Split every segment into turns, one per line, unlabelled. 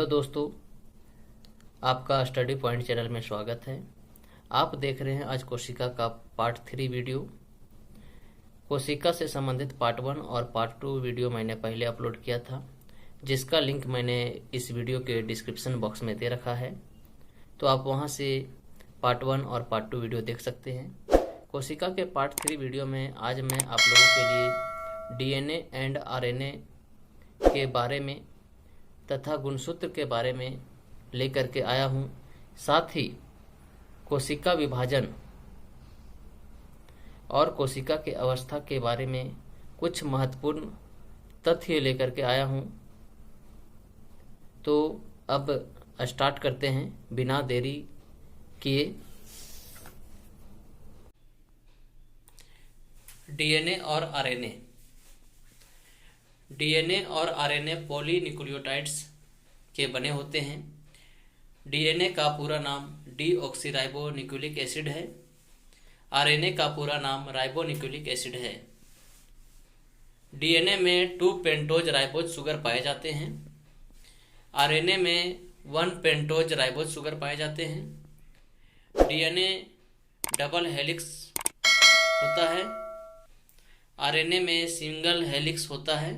Hello दोस्तों, आपका study point channel में स्वागत है। आप देख रहे हैं आज कोशिका का पार्ट 3 वीडियो। कोशिका से संबंधित पार्ट 1 और पार्ट 2 वीडियो मैंने पहले अपलोड किया था, जिसका लिंक मैंने इस वीडियो के डिस्क्रिप्शन बॉक्स में दे रखा है, तो आप वहां से पार्ट 1 और पार्ट 2 वीडियो देख सकते हैं। कोशिका के पार्ट 3 वीडियो में आज मैं आप लोगों के लिए डीएनए एंड आरएनए के बारे में तथा गुणसूत्र के बारे में लेकर के आया हूं। साथ ही कोशिका विभाजन और कोशिका के अवस्था के बारे में कुछ महत्वपूर्ण तथ्य लेकर के आया हूं। तो अब स्टार्ट करते हैं बिना देरी किए। डीएनए और आरएनए। डीएनए और आरएनए पॉलीन्यूक्लियोटाइड्स के बने होते हैं। डीएनए का पूरा नाम डीऑक्सीराइबोन्यूक्लिक एसिड है। आरएनए का पूरा नाम राइबोन्यूक्लिक एसिड है। डीएनए में 2 पेंटोज राइबोज शुगर पाए जाते हैं। आरएनए में 1 पेंटोज राइबोज शुगर पाए जाते हैं। डीएनए डबल हेलिक्स होता है। आरएनए में सिंगल हेलिक्स होता है।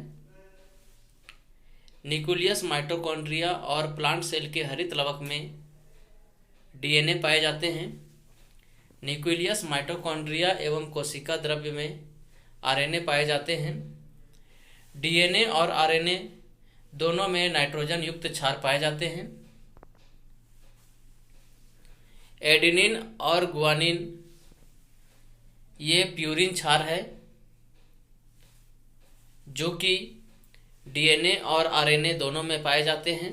न्यूक्लियस माइटोकॉन्ड्रिया और प्लांट सेल के हरित लवक में डीएनए पाए जाते हैं। न्यूक्लियस माइटोकॉन्ड्रिया एवं कोशिका द्रव्य में आरएनए पाए जाते हैं। डीएनए और आरएनए दोनों में नाइट्रोजन युक्त क्षार पाए जाते हैं। एडेनिन और गुआनिन ये प्यूरिन क्षार है, जो कि डीएनए और आरएनए दोनों में पाए जाते हैं।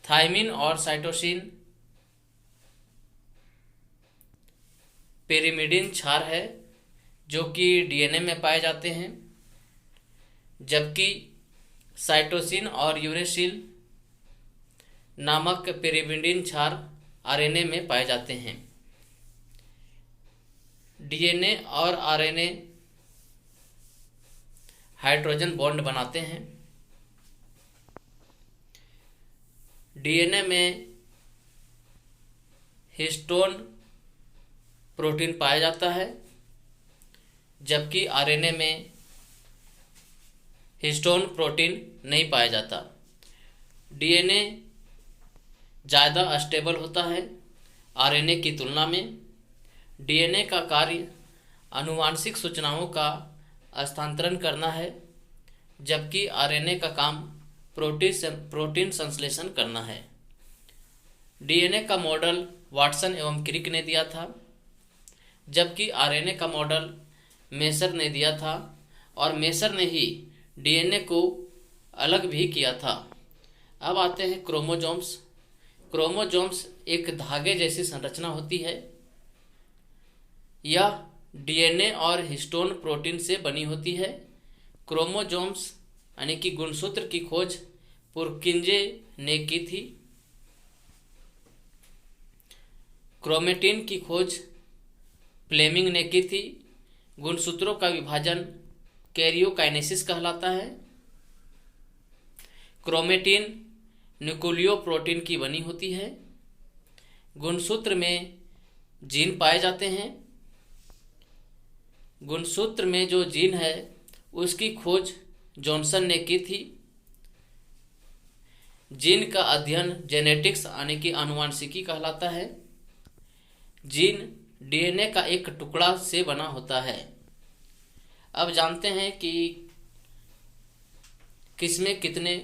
थायमिन और साइटोसिन पिरिमिडिन क्षार है, जो कि डीएनए में पाए जाते हैं, जबकि साइटोसिन और यूरेसिल नामक पिरिमिडिन क्षार आरएनए में पाए जाते हैं। डीएनए और आरएनए हाइड्रोजन बॉन्ड बनाते हैं। डीएनए में हिस्टोन प्रोटीन पाया जाता है, जबकि आरएनए में हिस्टोन प्रोटीन नहीं पाया जाता। डीएनए ज़्यादा स्टेबल होता है आरएनए की तुलना में। डीएनए का कार्य आनुवांशिक सूचनाओं का स्थानांतरण करना है, जबकि आरएनए का काम प्रोटीन संश्लेषण करना है। डीएनए का मॉडल वाटसन एवं क्रिक ने दिया था, जबकि आरएनए का मॉडल मेसर ने दिया था, और मेसर ने ही डीएनए को अलग भी किया था। अब आते हैं क्रोमोजोम्स। क्रोमोजोम्स एक धागे जैसी संरचना होती है। यह डीएनए और हिस्टोन प्रोटीन से बनी होती है। क्रोमोजोम्स यानी कि गुणसूत्र की खोज पुरकिंजे ने की थी। क्रोमेटिन की खोज फ्लेमिंग ने की थी। गुणसूत्रों का विभाजन कैरियोकाइनेसिस कहलाता है। क्रोमेटिन न्यूक्लियोप्रोटीन की बनी होती है। गुणसूत्र में जीन पाए जाते हैं। गुणसूत्र में जो जीन है उसकी खोज जॉनसन ने की थी। जीन का अध्ययन जेनेटिक्स यानी कि आनुवांशिकी कहलाता है। जीन डीएनए का एक टुकड़ा से बना होता है। अब जानते हैं कि किसमें कितने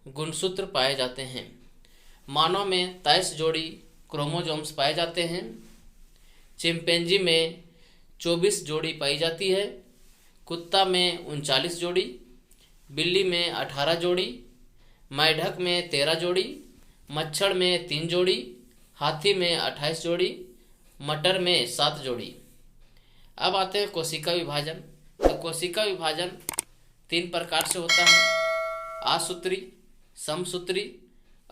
गुणसूत्र पाए जाते हैं। मानव में 23 जोड़ी क्रोमोजोम्स पाए जाते हैं। चिंपैंजी में 24 जोड़ी पाई जाती है। कुत्ता में 39 जोड़ी, बिल्ली में 18 जोड़ी, मेंढक में 13 जोड़ी, मच्छर में 3 जोड़ी, हाथी में 28 जोड़ी, मटर में 7 जोड़ी। अब आते हैं कोशिका विभाजन। तो कोशिका विभाजन 3 प्रकार से होता है: आसूत्री, समसूत्री,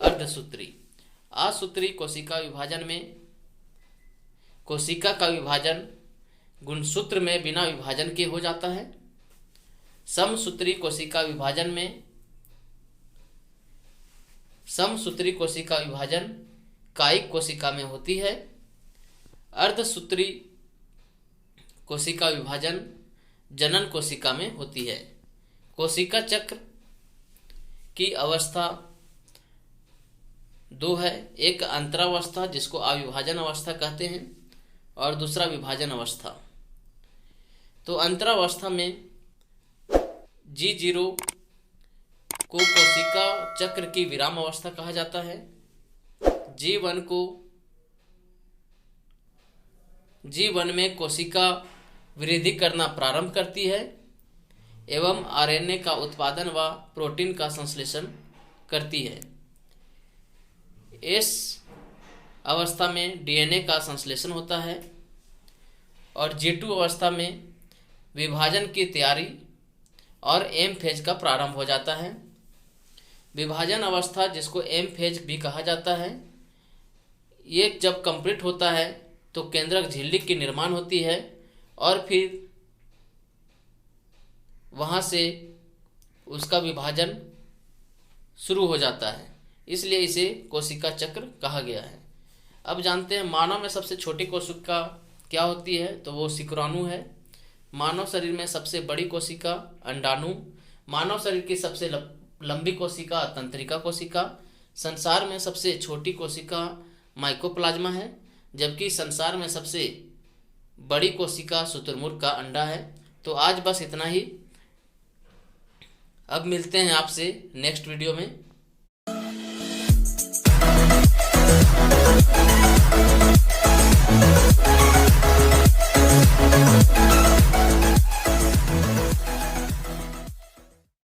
अर्धसूत्री। आसूत्री कोशिका विभाजन में कोशिका का विभाजन गुणसूत्र में बिना विभाजन के हो जाता है। समसूत्री कोशिका विभाजन में समसूत्री कोशिका विभाजन कायिक कोशिका में होती है। अर्धसूत्री कोशिका विभाजन जनन कोशिका में होती है। कोशिका चक्र की अवस्था दो है, एक अंतरावस्था जिसको अविभाजन अवस्था कहते हैं और दूसरा विभाजन अवस्था। तो अंतरावस्था में G0 को कोशिका चक्र की विराम अवस्था कहा जाता है। G1 में कोशिका वृद्धि करना प्रारंभ करती है एवं आरएनए का उत्पादन व प्रोटीन का संश्लेषण करती है। इस अवस्था में डीएनए का संश्लेषण होता है और G2 अवस्था में विभाजन की तैयारी और एम फेज का प्रारंभ हो जाता है। विभाजन अवस्था जिसको एम फेज भी कहा जाता है, ये जब कंप्लीट होता है तो केंद्रक झिल्ली की निर्माण होती है और फिर वहाँ से उसका विभाजन शुरू हो जाता है, इसलिए इसे कोशिका चक्र कहा गया है। अब जानते हैं मानव में सबसे छोटी कोशिका क्या होती है, तो वो शुक्राणु है। मानव शरीर में सबसे बड़ी कोशिका अंडाणु, मानव शरीर की सबसे लंबी कोशिका तंत्रिका कोशिका, संसार में सबसे छोटी कोशिका माइकोप्लाज्मा है, जबकि संसार में सबसे बड़ी कोशिका शुतुरमुर्ग का अंडा है। तो आज बस इतना ही। अब मिलते हैं आपसे नेक्स्ट वीडियो में।